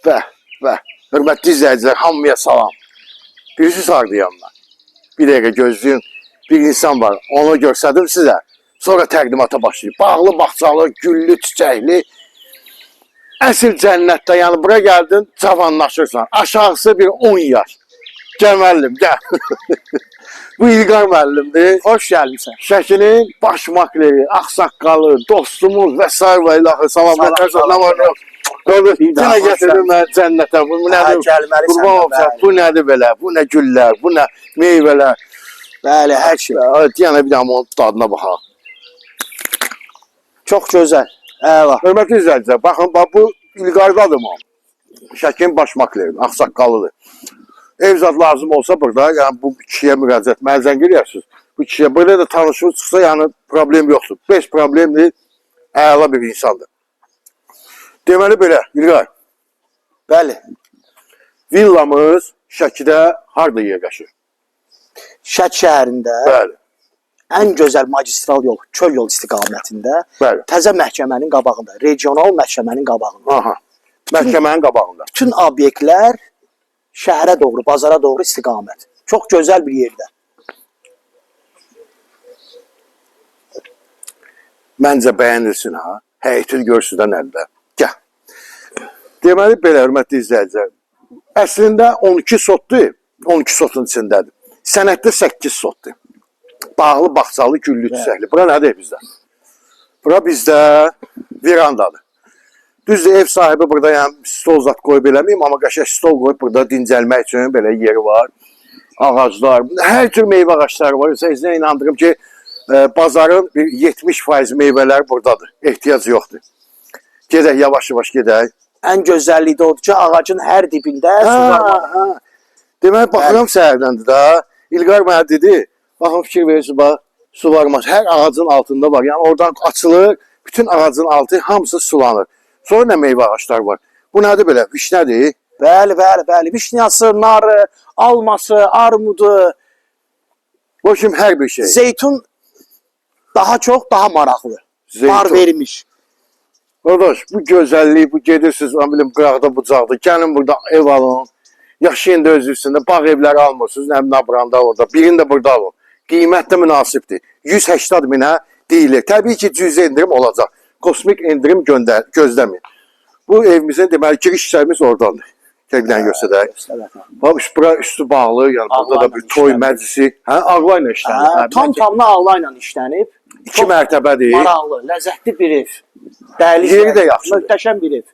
Və, hörmətli izləyicilər, hamıya salam. Birisi sardı yanına. Bir dəqiqə gözləyin, bir insan var, onu görsədim sizə. Sonra təqdimata başlayıb. Bağlı, bağçalı, güllü, çiçəkli. Əsl cənnətdə, yəni bura gəldin, cavanlaşırsan. Aşağısı bir 10 yaş. Gəl müəllim, gəl. Bu İlqar müəllimdir. Hoş gəlmişsən. Şəkinin baş makleri, ağsaqqalı, dostumuz və s. və ilaxı. Salamlar, nə var, yox. Yenə gətirdim mən cənnətə. Bu nədir? Qurban olsa, bu nədir belə? Bu nə güllər, bu nə meyvələr. Bəli, hər şey. Yəni bir dənə onun dadına baxaq. Çox gözəl. Əla. Hörmətli izləyicilər, baxın, bu İlqardadır mı? Şəkin baş makleri, ağsaqqalıdır. Ev zat lazım olsa burada, yəni bu kişiyə müraciət, mənə zəng edirsiniz. Bu kişiyə belə də tanışınız çıxsa, yəni problem yoxdur. 5 problemdir, əla bir insandır. Deməli belə, İlqar. Bəli. Villamız Şəkidə harda yerləşir? Şəki şəhərində Bəli. ən gözəl magistral yol, çöl yol istiqamətində, Bəli. təzə məhkəmənin qabağında, regional məhkəmənin qabağında. Aha. Məhkəmənin qabağında. Bütün obyektlər şəhərə doğru, bazara doğru istiqamət. Çox gözəl bir yerdə. Məncə bəyənirsin ha. Həyətini görsün də nədir? Gəl. Deməli belə, hörmətli izləyicilər. Əslində 12 sotdur, 12 sotun içindədir. Sənətdə 8 sotdur. Bağlı, bağçalı, güllü, çiçəkli. Bura nədir bizdə? Bura bizdə verandadır. Düzdür, ev sahibi burada yəni stol zat qoyub eləməyim, amma qəşəng stol qoyub burada dincəlmək üçün belə yeri var. Ağaclar, hər tür meyvə ağaçları var. Sizə inandırım ki, bazarın bir 70% meyvələr buradadır. Ehtiyac yoxdur. Gedək, yavaş-yavaş gedək. Ən gözəlliyi də odur ki, ağacın hər dibində su var. Demək, baxıram səhərdəndir da. İlqar mənə dedi, baxın fikir verirsiniz, bax, su varmaz. Hər ağacın altında var. Yəni oradan açılır, bütün ağacın altı hamısı sulanır. Sonra nə meyvə ağaçlar var. Bu nədir belə? Vişnədir. Bəli. Vişnyası, narı, alması, armudu. Bu kimi hər bir şey. Zeytun daha çox, daha maraqlı. Var vermiş. Qardaş, bu gözəllik, bu gedirsiniz, mən bilim, qıraqda, bucaqda. Gəlin burada ev alın. Yaşayın da öz üstündə. Bağ evləri almırsınız. Nəmin abranda orada. Birini də burada alın. Qiymət də münasibdir. 180 minə deyilir. Təbii ki, cüzi indirim olacaq. Kosmik indirim gözləməyin. Bu evimizin deməli giriş hissəmiz oradandır. Təqdən göstərək. Bax, bura üstü bağlı, yəni burada da bir toy məclisi. Hə, ağla ilə işlənir. Tam-tamına ağla ilə işlənib. 2 mərtəbədir. Maraqlı, ləzzətli bir ev. Dəyərli, yeri də yaxşıdır. Möhtəşəm bir ev.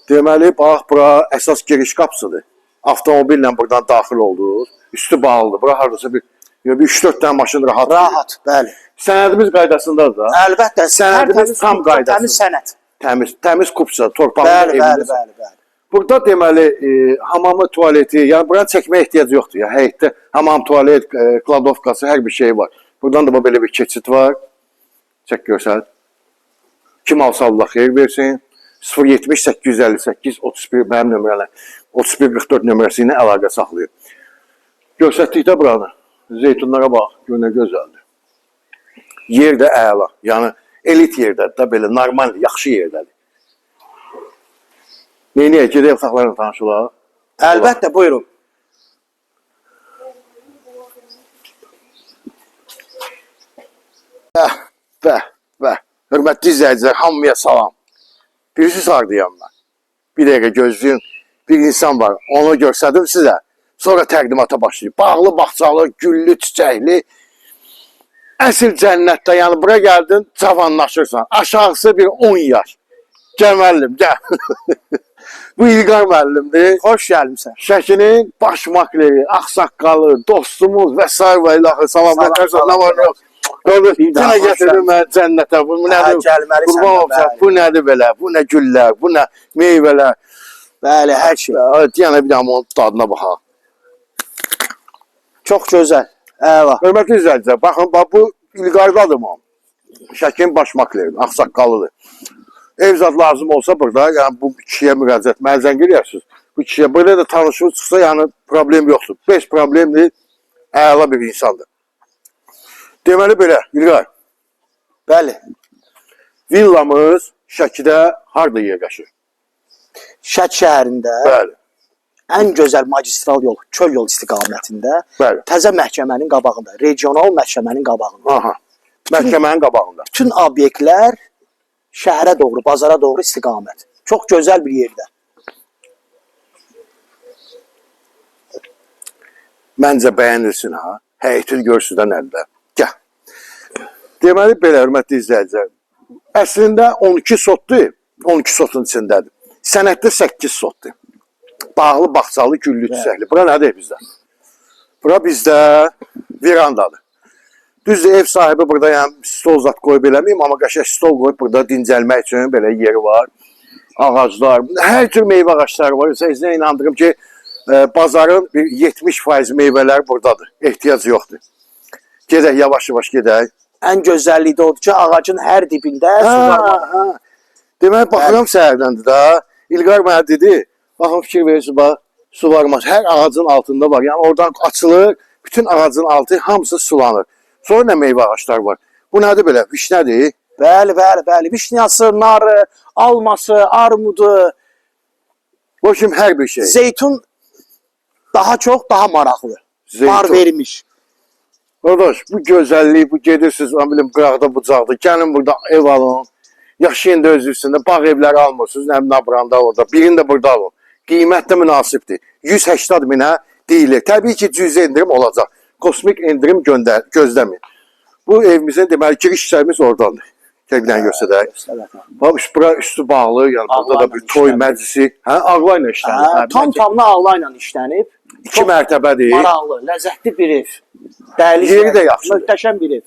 Deməli, bax, bura əsas giriş qapısıdır. Avtomobillə buradan daxil oldunuz. Üstü bağlıdır. Bura hardasa bir 3-4 dənə maşın rahat. Rahat, bəli. Sənədimiz qaydasındadır da. Əlbəttə, sənədimiz tam qaydasında. Təmiz sənəd. Təmiz kupça, torpaqlı evimiz. Bəli. Burada deməli, hamamı, tualeti, yəni buranı çəkməyə ehtiyac yoxdur. Yəni həyətdə hamam, tualet, kladovkası, hər bir şey var. Buradan da belə bir keçid var. Çək görsəl. Kim alsa Allah xeyir versin. 070 858 31 mənim nömrələr. 3144 nömrəsi ilə əlaqə saxlayır. Göstərdikdə buranı. Zeytunlara bax, gör nə gözəldir. Yer də əla. Yəni elit yerdədir də, belə normal, yaxşı yerdədir. Neyniyək, gedək otaqlarla tanış olaq? Əlbəttə, buyurun. Bəh. Hörmətli izləyicilər, hamıya salam. Birisi sardı yanına. Bir dəqiqə gözləyin, bir insan var, onu görsədim sizə. Sonra təqdimata başlayıb. Bağlı, bağçalı, güllü, çiçəkli. Əsl cənnətdə, yəni bura gəldin, cavanlaşırsan. Aşağısı bir 10 yaş. Gəl müəllim, gəl. Bu İlqar müəllimdir. Hoş gəlmişsən. Şəkinin baş makleri, ağsaqqalı, dostumuz və s. və ilaxı. Salamlar, nə var, yox. Yenə gətirdim mən cənnətə. Bu nədir? Qurban olsa, bu nədir belə? Bu nə güllər, bu nə meyvələr. Bəli, hər şey. Yəni bir dənə onun dadına baxaq. Çox gözəl. Əla. Hörmətli izləyicilər, baxın, bu İlqardadır mı? Şəkin baş makleri, ağsaqqalıdır. Ev zat lazım olsa burada, yəni bu kişiyə müraciət, mənə zəng edirsiniz. Bu kişiyə belə də tanışınız çıxsa, yəni problem yoxdur. 5 problemdir, əla bir insandır. Deməli belə, İlqar. Bəli. Villamız Şəkidə harda yerləşir? Şəki şəhərində Bəli. ən gözəl magistral yol, çöl yol istiqamətində, Bəli. təzə məhkəmənin qabağında, regional məhkəmənin qabağında. Aha. Məhkəmənin qabağında. Bütün obyektlər şəhərə doğru, bazara doğru istiqamət. Çox gözəl bir yerdə. Məncə bəyənilsin ha. Həyətini görsün də nədir? Gəl. Deməli belə hörmətli izləyicilər. Əslində 12 sotdur. 12 sotun içindədir. Sənəddə 8 sotdur. Bağlı, bağçalı, güllü, çiçəkli. Bura nədir bizdə? Bura bizdə verandadır. Düzdür, ev sahibi burada yəni stol zat qoyub eləməyim, amma qəşəng stol qoyub burada dincəlmək üçün belə yeri var. Ağaclar, hər cür meyvə ağacları var. Sizə inandırım ki, bazarın bir 70% meyvələr buradadır. Ehtiyac yoxdur. Gedək, yavaş-yavaş gedək. Ən gözəlliyi də odur ki, ağacın hər dibində su var. Demək, baxıram səhərdəndir da. İlqar mənə dedi, baxın fikir verirsiniz, bax, su varmaz. Hər ağacın altında var. Yəni oradan açılır, bütün ağacın altı hamısı sulanır. Sonra nə meyvə ağaçlar var? Bu nədir belə? Vişnədir? Bəli. Vişnyası, narı, alması, armudu, Bu kim hər bir şey. zeytun daha çox, daha maraqlı. Zeytun. Var vermiş. Qardaş, bu gözəllik, bu gedirsiniz, mən bilim, qıraqda, bucaqda. Gəlin burada ev alın. Yaşayın da öz üstündə. Bağ evləri almırsınız, nə Nabranda orada. Birini də burada alın. Qiymət də münasibdir. 180 minə deyilir. Təbii ki, cüzi indirim olacaq. Kosmik indirim gözləmin. Bu evimizin deməli giriş hissəmiz oradandır. Təqdən göstərək. Bax, bura üstü bağlı, yəni burada da bir toy məclisi. Hə, ağlayla işlənir. Tam-tamına ağlayla işlənib. 2 mərtəbədir. Maraqlı, ləzzətli bir ev. Dəyərli Yeri də yaxşıdır. Möhtəşəm bir ev.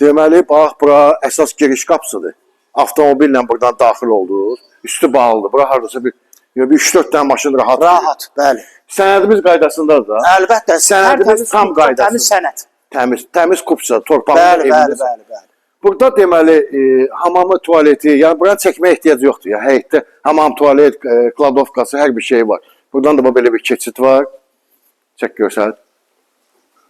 Deməli, bax, bura əsas giriş qapısıdır. Avtomobillə buradan daxil oldunuz. Üstü bağlıdır. Bura hardasa bir 3-4 dənə maşın rahat. Rahat, bəli. Sənədimiz qaydasındadır da. Əlbəttə, Sənədimiz tam qaydasında. Təmiz sənəd. Təmiz kupça, torpaqlı Bəli. evimiz. Burada deməli, hamamı, tualeti, yəni buranı çəkməyə ehtiyac yoxdur. Yəni həyətdə hamam, tualet, kladovkası, hər bir şey var. Buradan da belə bir keçid var. Çək görsəl.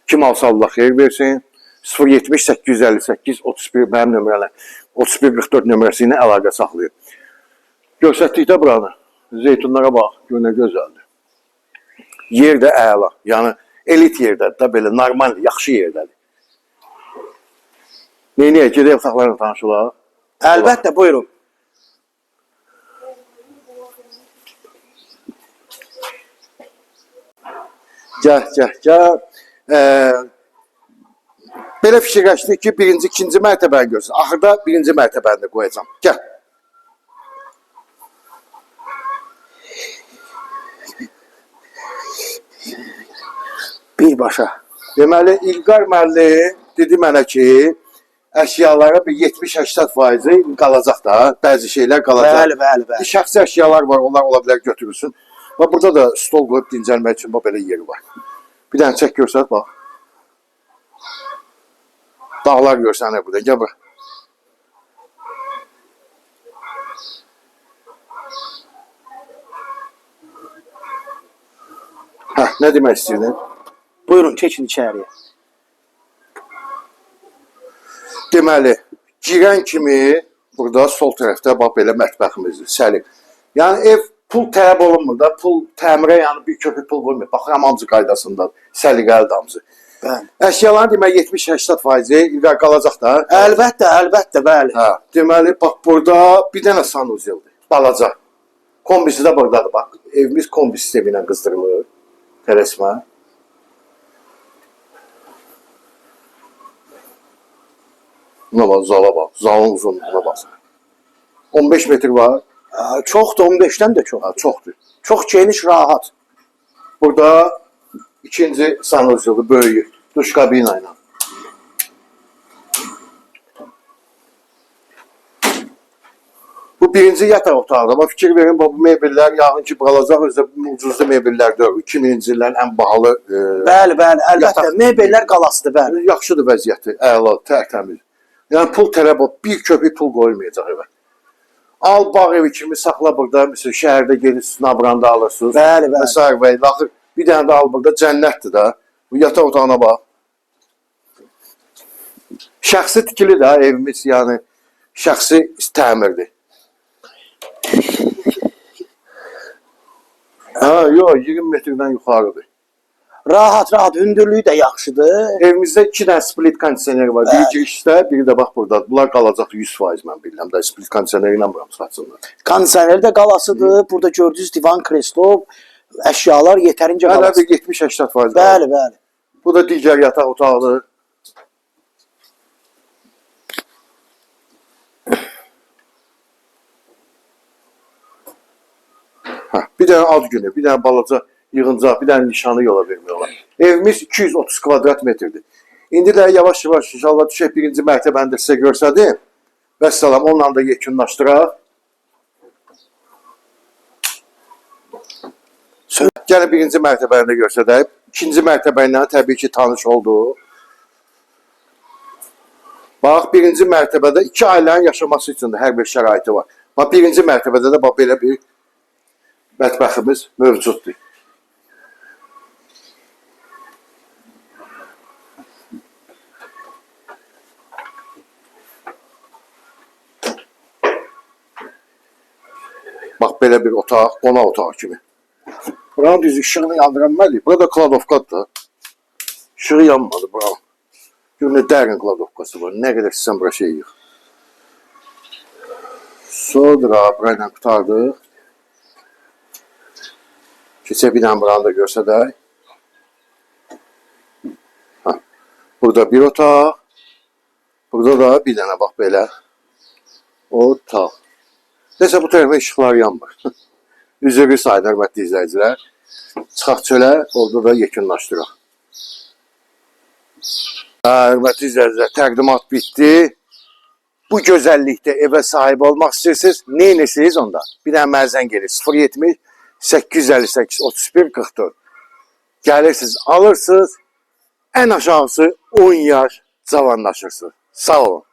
Kim alsa Allah xeyir versin. 070 858 31 mənim nömrələr. 3144 nömrəsi ilə əlaqə saxlayır. Görsətdikdə buranı. Zeytunlara bax, gör nə gözəldir. Yer də əla. Yəni elit yerdədir də, belə normal, yaxşı yerdədir. Neyniyək, gedək otaqlarla tanışılaq. Əlbəttə, buyurun. Gəl. Belə fikirləşdik ki, birinci, ikinci mərtəbəni görsün. Axırda birinci mərtəbəni də qoyacam. Gəl. Birbaşa. Deməli, İlqar müəllim dedi mənə ki, əşyalara bir 70-80% qalacaq da, bəzi şeylər qalacaq. Bəli. Şəxsi əşyalar var, onlar ola bilər götürülsün. Və burada da stol qoyub dincəlmək üçün belə yeri var. Bir dənə çək görsət, bax. Dağlar görsənir burada, gəl bura. Nə demək istəyirdin? Buyurun, keçin içəriyə. Deməli, girən kimi burada sol tərəfdə bax belə mətbəximizdir, səlim. Yəni ev pul tələb olunmur da, pul təmirə yəni bir köpük pul qoymur. Baxıram hamısı qaydasındadır, səliqəlidir hamısı. Bəli. Əşyaların demək 70-80% İlqar qalacaq da. Əlbəttə, bəli. Hə, deməli bax burada bir dənə sanuzeldir, balaca. Kombisi də buradadır bax. Evimiz kombi sistemi ilə qızdırılır. Tələsmə. Buna bax, zala bax, zalın uzunluğuna bax. 15 metr var. Çoxdur, 15-dən də çox. Çoxdur. Çox geniş, rahat. Burada ikinci sanuzeldir, böyük, duş kabina ilə. Bu birinci yataq otağıdır. Ama fikir verin, bu mebellər yağın ki qalacaq, özdə ucuzlu mebellər deyil. 2000-ci illərin ən bahalı. Bəli, əlbəttə. Mebellər qalasıdır, bəli. Yaxşıdır vəziyyəti, əla, tərtəmiz. Yəni pul tələb o, bir köpük pul qoyulmayacaq evə. Al bağ evi kimi saxla burada, mesela şəhərdə gelirsiniz, Nabranda alırsınız. Bəli. Məsəl və axır bir dənə də al burada, cənnətdir də. Bu yataq otağına bax. Şəxsi tikili də evimiz, yəni şəxsi təmirdir. yox, 20 metrdən yuxarıdır. Rahat, hündürlüyü də yaxşıdır. Evimizdə 2 dənə split kondisioneri var. Biri girişdə, biri də bax burada. Bunlar qalacaq 100% mən bilirəm də split kondisioneri ilə buram satsınlar. Kondisioner də qalasıdır. Burada gördüyünüz divan, kreslo, əşyalar yetərincə Hələ qalası. bir 70-80%. Bəli. Bu da digər yataq otağıdır. Bir dənə ad günü, bir dənə balaca yığıncaq, bir dənə nişanı yola vermək olar. Evimiz 230 kvadrat metrdir. İndi də yavaş-yavaş inşallah düşək birinci mərtəbəni də sizə görsədim. Vəssalam, onunla da yekunlaşdıraq. Gəlin birinci mərtəbəni də görsədək. İkinci mərtəbə ilə təbii ki tanış oldu. Bax, birinci mərtəbədə 2 ailənin yaşaması üçün də hər bir şəraiti var. Bax, birinci mərtəbədə də bax, belə bir mətbəximiz mövcuddur. Bax, belə bir otaq, qonaq otağı kimi. Buranın düz işığını yandıran məli. Burada kladovkadır. İşığı yanmadı buranın. Görünür, dərin kladovkası var. Nə qədər sizən bura şey yığ. Sonra burayla qutardıq. Keçə bir dənə buranı da görsədək. Burada bir otaq. Burada da bir dənə bax belə otaq. Nəsə bu tərəfə işıqlar yanmır. Üzrü sayın, hörmətli izləyicilər. Çıxaq çölə, orada da yekunlaşdıraq. Hörmətli izləyicilər, təqdimat bitdi. Bu gözəllikdə evə sahib olmaq istəyirsiniz, nə edirsiniz onda? Bir dənə mərzən gelir, 070 858 31 44. Gəlirsiniz, alırsınız, ən aşağısı 10 yaş cavanlaşırsınız. Sağ olun.